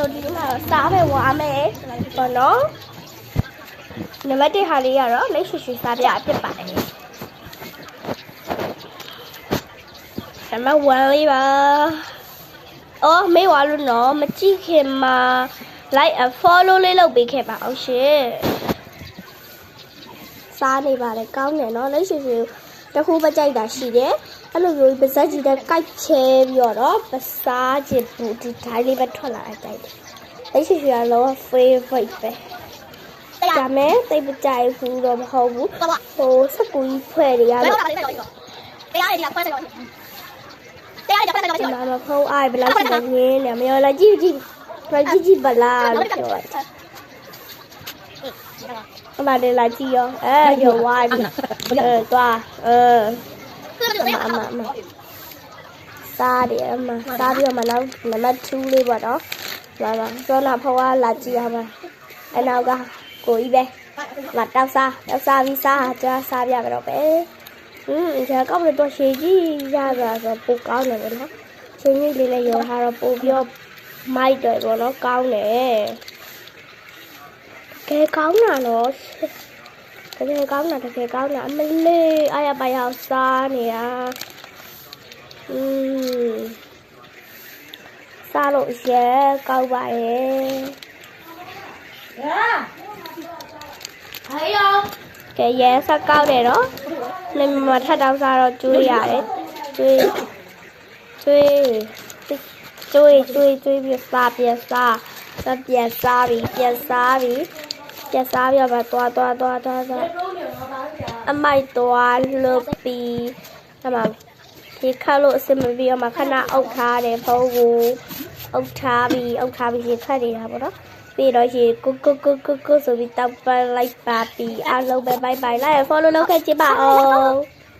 လို့ဒီမှာစားပဲဝါမယ်ပေါ့နော်နံပါတ်1ဟာလေးကတော့လက်ရွှေရွှေစားပြအဖြစ်ပါတယ်နံပါတ်1လေးပါအော်မေးသွားလို့နော်မကြည့်ခင်မှာ like a follow လေးလုပ်ပေးခဲ့ပါအောင်ရှင်စားနေပါတယ်ကောင်းတယ်နော်လက်ရွှေရွှေတခုပဲကြိုက်တာရှိတယ်အဲ့လိုမျိုးပါဇက်ကြီးတဲ့ကိုက်ချဲပြီးတော့ပစားချင်ဘူးဒီတိုင်းလေးပဲထွက်လာကြိုက်တယ်လက်ရွှေရွှေကလော favorite ပဲဒါမဲ့တိတ်မကြိုက်ဘူးတော့မဟုတ်ဘူးဟိုစကူကြီးဖွဲ့တွေရလို့တရားရည်ကဖွဲ့စရောတရားရည်ကဖွဲ့စရောမမဖုံးအားဘယ်လောက်ရှိနေလဲမရောလာကြည့်ကြည့်ဘလားလို့ပြောတယ်အမလေးလာကြည့်ရောရောဝိုင်းသွားအမစားတယ်အမစားပြီးတော့မနောက်နံပါတ်2လေးပေါ့နော်လာပါစောနာဖွားလာကြည့်ရပါအနောက်ကကိုကြီးပဲမတောက်စားပြီးစားကြစားပြကြတော့ပဲဒီကောက်တော့ရှည်ကြီးရတာဆိုပိုကောင်းတယ်ပေါ့နော်ရှင်ကြီးလေးနဲ့ရောထားတော့ပိုပြီးတော့မိုက်တယ်ပေါ့နော်ကောင်းတယ်ကဲကောင်းတာနော်တကယ်ကောင်းတာအမလေးအားရပါရအောင်စားနေတာစားလို့ရဲကောက်ပါရဲ့ကဲရဲဆက်ကောက်တယ်နော်နေမထပ်တောက်စားတော့ကျွေးရတယ်ကျွေးပြီးစားပြန်စားပြီးသွားအမိုက်သွားလို့ပြီးအမဒီခါလို့အစမပြီးတော့မှခဏအုပ်ထားတယ်ဖုန်းကိုအုပ်ထားပြီးရေခတ်နေတာပေါ့နော်ပြီးတော့ရေကုဆိုပြီးတောက်ပလိုက်ပါပြီးအားလုံးပဲဘိုင်ဘိုင်လိုက် follow လုပ်ခဲ့ကြပါအောင်